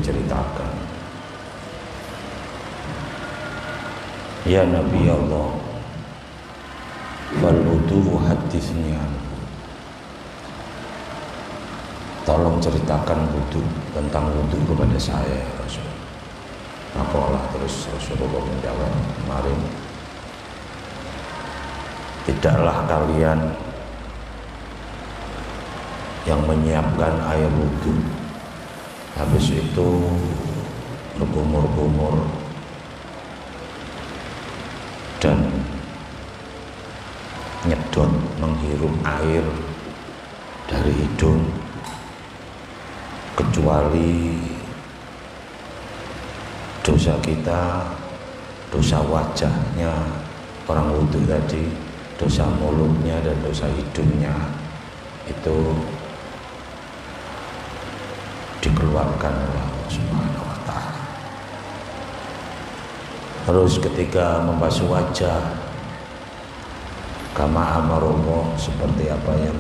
diceritakan, ya Nabi Allah, fal wudu haditsni anhu, tolong ceritakan wudu, tentang wudu kepada saya ya Rasul. Apalah, terus Rasulullah menjawab, kemarin tidaklah kalian yang menyiapkan air wudu, habis itu berkumur-kumur dan nyedot menghirup air dari hidung, kecuali dosa kita, dosa wajahnya orang wudu tadi, dosa mulutnya dan dosa hidungnya itu dikeluarkan oleh Allah Subhanahu wa Ta'ala. Terus ketika membasuh wajah, kama amarullah, seperti apa yang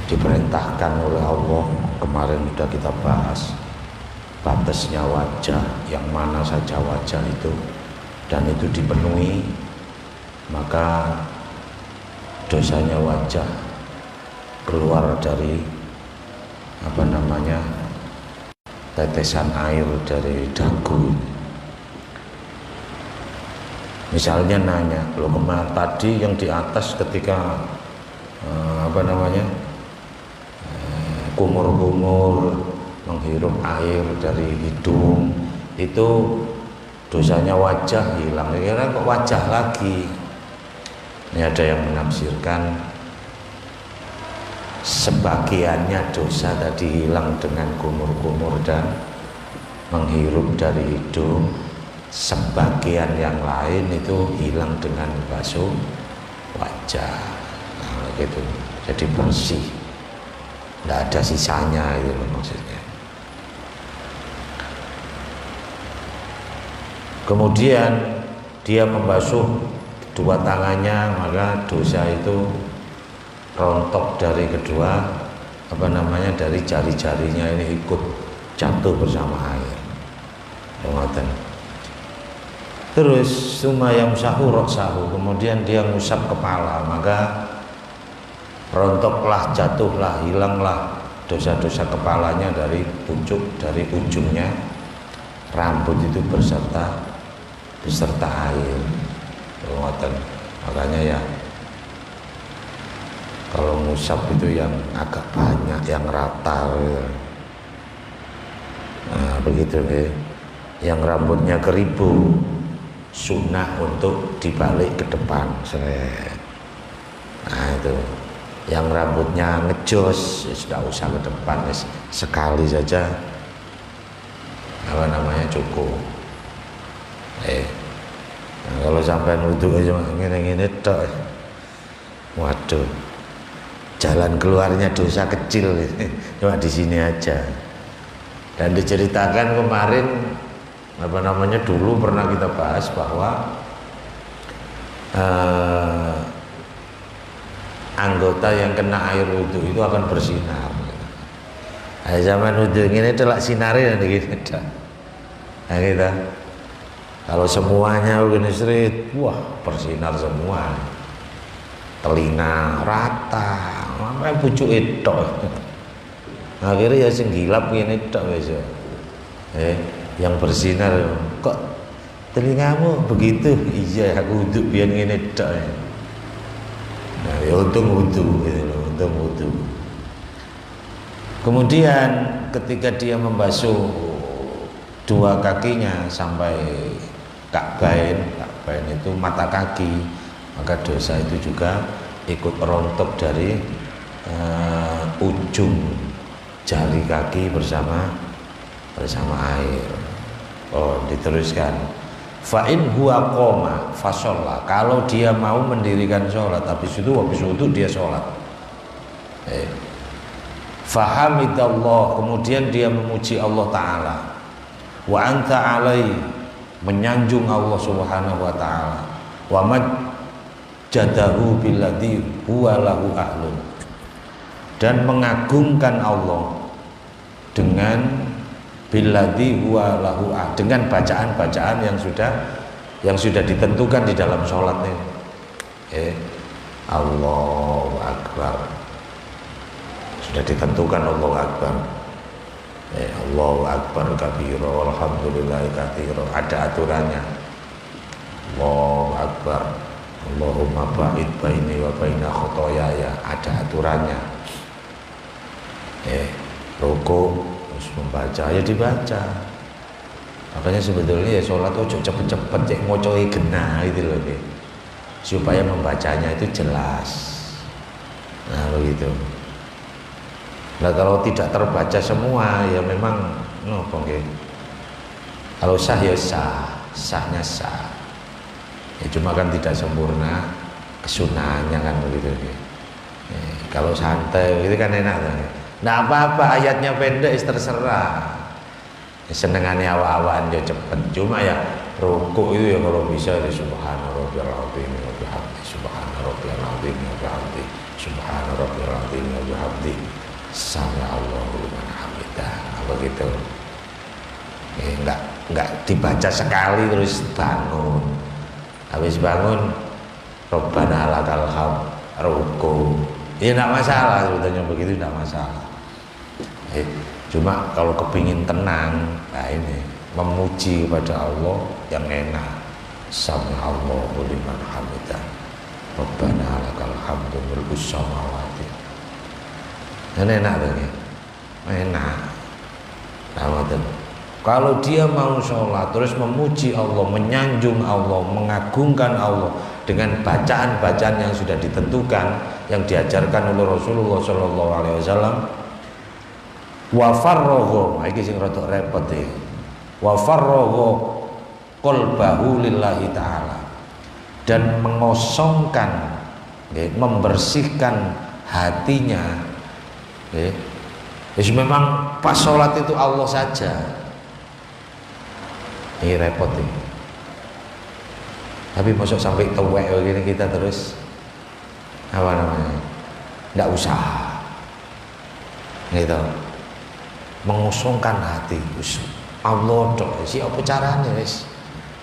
diperintahkan oleh Allah. Kemarin sudah kita bahas batasnya wajah, yang mana saja wajah itu, dan itu dipenuhi, maka dosanya wajah keluar dari tetesan air dari dagu. Misalnya nanya, lo kemarin tadi yang di atas ketika kumur-kumur menghirup air dari hidung, itu dosanya wajah hilang. Kira kok wajah lagi? Ini ada yang menafsirkan sebagiannya dosa tadi hilang dengan kumur-kumur dan menghirup dari hidung, sebagian yang lain itu hilang dengan basuh wajah. Nah, gitu. Jadi bersih, tidak ada sisanya, itu maksudnya. Kemudian dia membasuh kedua tangannya, maka dosa itu rontok dari dari jari-jarinya ini ikut jatuh bersama air. Terus sumayam sahurok sahu, kemudian dia ngusap kepala, maka rontoklah, jatuhlah, hilanglah dosa-dosa kepalanya dari pucuk, dari ujungnya rambut itu beserta air. Makanya ya, kalau ngusap itu yang agak banyak, yang rata gitu. Nah begitu ya. Yang rambutnya keribu, sunnah untuk dibalik ke depan. Nah itu. Yang rambutnya ngejos, ya sudah usah ke depan, sekali saja cukup. Nah, kalau sampai nuduh aja ngene-ngene tok, waduh, jalan keluarnya dosa kecil, cuma di sini aja. Dan diceritakan kemarin dulu pernah kita bahas bahwa anggota yang kena air wudu itu akan bersinar. Nah, zaman wudu ini telak sinari nanti gitu. Nah, kita kalau semuanya begini street, wah bersinar semua. Telinga rata, sampai pucuk itu. Akhirnya ya sing gilap ngene tok wis. Yang bersinar kok telingamu begitu? Iya, aku wudu biyen ngene tok. Nah, ya untung wudu gitu loh, untung wudu. Kemudian ketika dia membasuh dua kakinya sampai ka'bain itu mata kaki, maka dosa itu juga ikut rontok dari ujung jari kaki bersama air. Oh, diteruskan. Fa'in huwa qoma fasolla, kalau dia mau mendirikan sholat, habis itu dia sholat. Fahamidallah, kemudian dia memuji Allah Ta'ala. Wa anta alai, menyanjung Allah Subhanahu wa Ta'ala. Wa majjadahu billadhi huwa lahu ahlun, dan mengagungkan Allah dengan billadzi huwa lahu dengan bacaan-bacaan yang sudah ditentukan di dalam sholat ini. Allahu Akbar, sudah ditentukan Allahu Akbar. Allahu Akbar kabira walhamdulillahi katsira, ada aturannya. Allahu Akbar, Allahumma ba'id baini wa baina khotoyaya, ada aturannya. Rukuk terus membaca, ya dibaca. Makanya sebetulnya ya sholat ojo cepet-cepet cek ngocoi genah itu loh, supaya membacanya itu jelas. Nah begitu. Nah kalau tidak terbaca semua ya memang kalau sah ya sahnya sah. Ya cuma kan tidak sempurna kesunahannya kan begitu. Kalau santai itu kan enak kan. Nah apa-apa ayatnya pendek terserah. Senengannya awak-awakan ya cepet. Cuma ya rukuk itu ya kalau bisa ya subhana rabbiyal azim wa bihamdi, subhana rabbiyal azim wa bihamdi, subhana rabbiyal azim wa bihamdi, sami Allahu liman hamidah. Begitu. Enggak dibaca sekali terus bangun. Habis bangun Rabbana lakal hamd, rukuk. Ya enggak masalah sebetulnya, begitu enggak masalah. Cuma kalau kepingin tenang, nah ini memuji kepada Allah yang enak. Sami Allahu liman hamidah, Rabbana lakal hamdu mulkus samawati. Dan enak tuh, enak. Nah, kalau dia mau sholat terus memuji Allah, menyanjung Allah, mengagungkan Allah dengan bacaan-bacaan yang sudah ditentukan, yang diajarkan oleh Rasulullah Shallallahu Alaihi Wasallam. Wa farragha, iki sing rada repot iki. Wa farragha qalbahu lillahi taala, dan mengosongkan, membersihkan hatinya. Memang pas sholat itu Allah saja. Ini repot ini. Tapi masuk sampai tuwek begini kita terus apa namanya? Nggak usaha. Gitu. Mengosongkan hati. Allah dok. Si apa caranya, wis?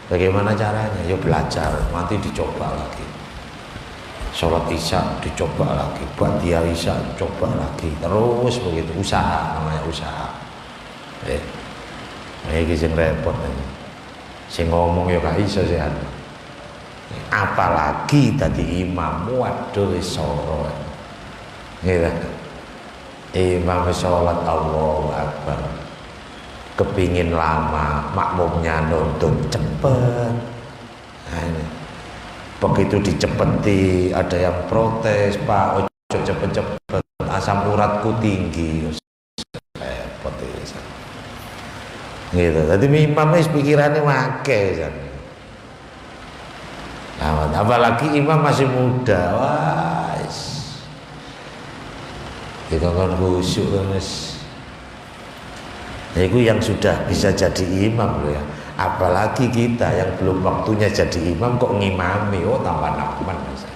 Bagaimana caranya? Ya belajar. Nanti dicoba lagi. Sholat isya dicoba lagi. Ba'diyah isya dicoba lagi. Terus begitu. Usaha, namanya usaha. Ini sing repot ini. Sing ngomong ya gak iso sehat. Apalagi tadi imam, waduh soro. Gitu. Imam sholat Allahu Akbar, kepingin lama, makmumnya nuntut cepet. Nah, ini. Begitu dicepeti ada yang protes, Pak ojo cepet-cepet, asam uratku tinggi. Repot itu. Gitu. Tadi imam wis pikirannya make kan. Nah, apalagi imam masih muda, wah. Kita kan khusyuk kan mas. Itu yang sudah bisa jadi imam loh ya. Apalagi kita yang belum waktunya jadi imam kok ngimami, oh tambah nakman mas.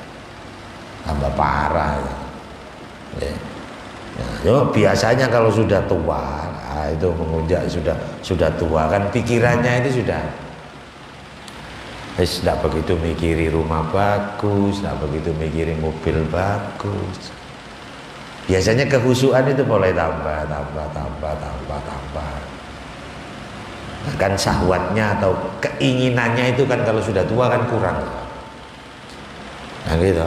Tambah parah ya. Nah, biasanya kalau sudah tua, nah itu mengunjak sudah tua kan pikirannya itu sudah tidak begitu mikiri rumah bagus, tidak begitu mikiri mobil bagus. Biasanya kehusuan itu mulai tambah. Kan syahwatnya atau keinginannya itu kan kalau sudah tua kan kurang. Nah gitu.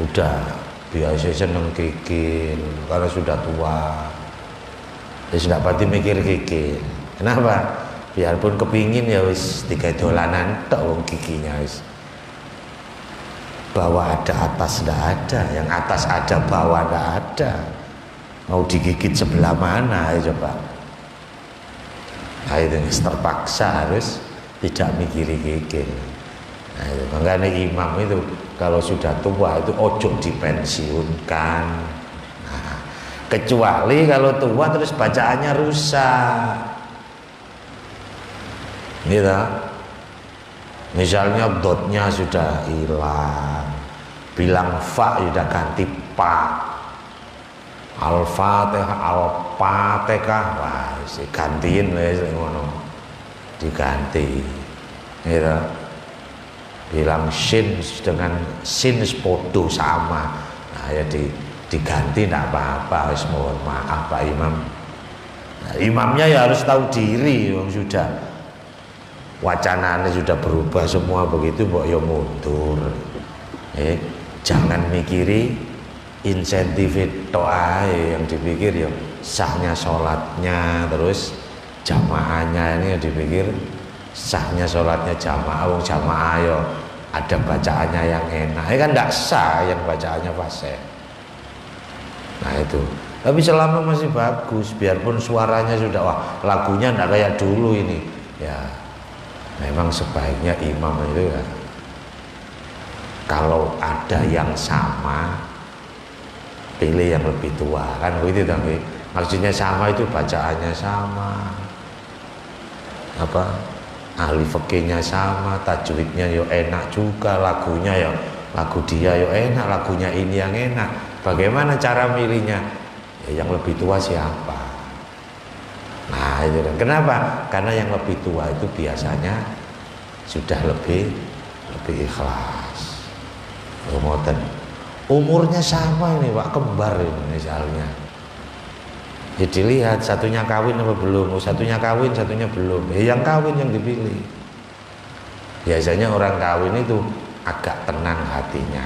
Udah biasa seneng kikil karena sudah tua. Ya sudah pasti mikir kikil. Kenapa? Biarpun kepingin ya wis 3 dolanan tok wong kikinya wis. Bawah ada atas tidak ada, yang atas ada bawah tidak ada. Mau digigit sebelah mana ya coba. Nah itu terpaksa harus tidak mikiri gigit. Nah itu makanya imam itu kalau sudah tua itu ojo dipensiunkan. Nah, kecuali kalau tua terus bacaannya rusak. Gitu. Misalnya dotnya sudah hilang, bilang fa sudah ganti pa. Al-Fatihah, Al-Fatihah, wah gantiin wis ngono. Diganti. Gitu. Bilang sin dengan sin podo sama. Nah, ya diganti enggak apa-apa, wis mohon maaf Pak Imam. Nah, imamnya ya harus tahu diri, wong sudah wacananya sudah berubah semua begitu, mbok ya mundur. Jangan mikiri insentif itu yang dipikir ya sahnya sholatnya, terus jamaahnya ini yang dipikir sahnya sholatnya jamaah, wong jamaah ya ada bacaannya yang enak, kan tidak sah yang bacaannya fasih. Nah itu, tapi selama masih bagus, biarpun suaranya sudah wah lagunya tidak kayak dulu ini, ya memang sebaiknya imam itu ya kalau ada yang sama pilih yang lebih tua, kan begitu tapi maksudnya sama itu bacaannya sama, apa ahli fikihnya sama, tajwidnya yo enak juga, lagunya yo lagu dia yo enak, lagunya ini yang enak. Bagaimana cara milihnya? Ya, yang lebih tua siapa? Nah itu kan kenapa? Karena yang lebih tua itu biasanya sudah lebih ikhlas. Umurnya sama ini Pak, kembar ini misalnya. Jadi lihat satunya kawin apa belum, satunya kawin, satunya belum. Yang kawin yang dipilih. Biasanya orang kawin itu agak tenang hatinya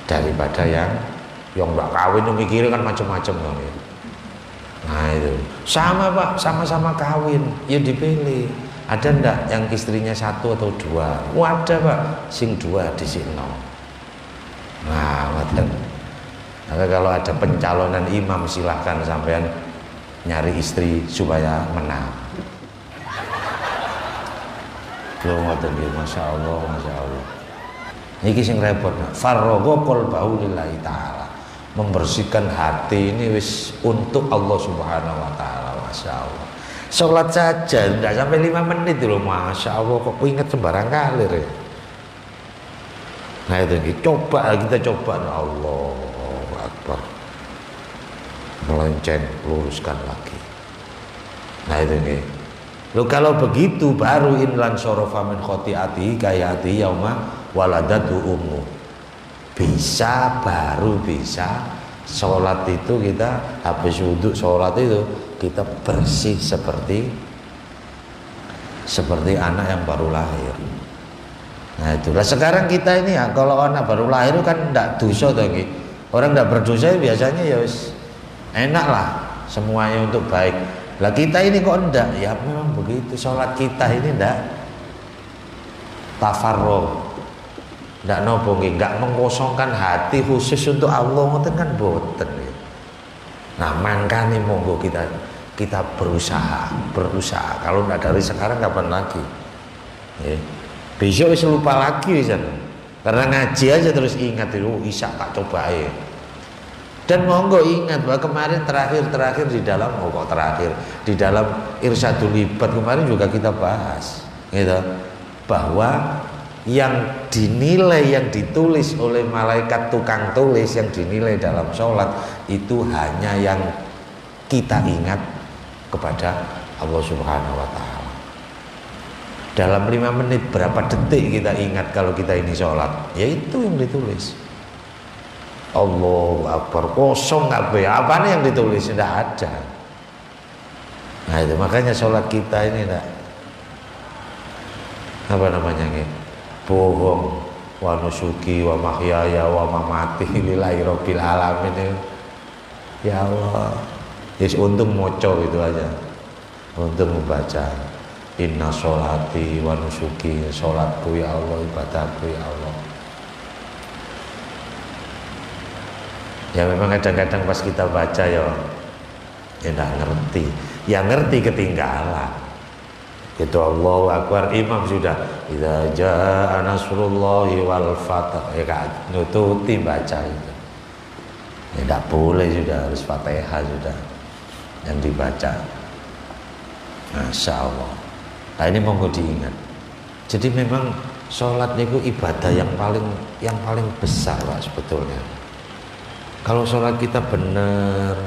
daripada yang nggak kawin itu mikirnya kan macam-macam kan ya. Nah itu sama Pak, sama-sama kawin, ya dipilih. Ada ndak yang istrinya satu atau dua? Ada Pak, sing dua di sini. Nah, maka kalau ada pencalonan imam silahkan sampean nyari istri supaya menang. Belum ngoten nggih, masyaallah, masyaallah. Niki sing repot, farrogo qalbahu lillahi taala. Membersihkan hati ini wis untuk Allah Subhanahu wa taala, masyaallah. Salat saja tidak sampai 5 menit loh, masyaallah, kok ingat sembarang kali ya. Nah itu kita coba Allahu Akbar, melenceng, luruskan lagi. Nah itu nih. Lo kalau begitu baru inlan sorofa min khotiati kayati yauma waladatu ummu. Baru bisa sholat itu kita habis wudhu sholat itu kita bersih seperti anak yang baru lahir. Nah itulah sekarang kita ini ya kalau anak baru lahir kan tidak dosa tuh, orang tidak berdosa biasanya ya enak lah semuanya untuk baik. Lah kita ini kok enggak, ya memang begitu sholat kita ini enggak tafarruh, enggak nopo, enggak mengosongkan hati khusus untuk Allah, ngoten kan boten. Nah makanya monggo kita berusaha. Kalau enggak dari sekarang kapan lagi? Ya. Besok wis lupa lagi wisan. Karena ngaji aja terus ingat itu Isya tak coba ya. Dan monggo ingat bahwa kemarin terakhir di dalam di dalam Irsyadul Ibad kemarin juga kita bahas gitu, bahwa yang dinilai, yang ditulis oleh malaikat tukang tulis, yang dinilai dalam sholat itu hanya yang kita ingat kepada Allah Subhanahu wa Ta'ala. Dalam 5 menit berapa detik kita ingat kalau kita ini sholat, ya itu yang ditulis. Allahu Akbar, kosong apa nih yang ditulis, tidak ada. Nah itu makanya sholat kita ini tidak apa namanya nih, bohong, wa nusuki wa mahyaya wa mamati lillahi rabbil alamin. Ya Allah, yes, untung moco itu aja, untung membaca inna sholati wa nusuki, sholatku ya Allah, ibadahku ya Allah. Ya memang kadang-kadang pas kita baca ya tidak ngerti, yang ngerti ketinggalan. Itu Allahu Akbar, imam sudah idza jaa nasrullahi wal fath, ya kan nututi baca itu. Ya tidak boleh, sudah harus Fatihah sudah yang dibaca. Masya Allah. Nah ini monggo diingat. Jadi memang sholat itu ibadah yang paling besar Pak sebetulnya. Kalau sholat kita benar,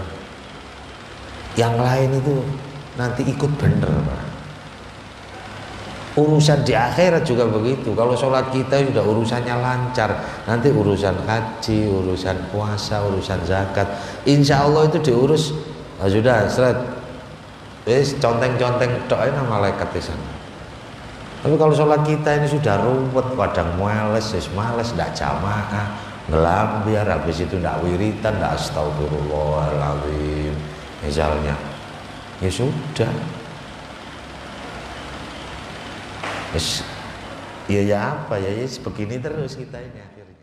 yang lain itu nanti ikut benar, Pak. Urusan di akhirat juga begitu. Kalau sholat kita sudah urusannya lancar, nanti urusan haji, urusan puasa, urusan zakat, insya Allah itu diurus. Nah, sudah seret, conteng-conteng doain sama malaikat di sana. Tapi kalau sholat kita ini sudah ruwet, kadang males, males, tidak jamaah, ngelambiar, habis itu tidak wiritan, tidak astagfirullahaladzim, misalnya, ya sudah. Ya apa ya, begini terus kita ini akhirnya.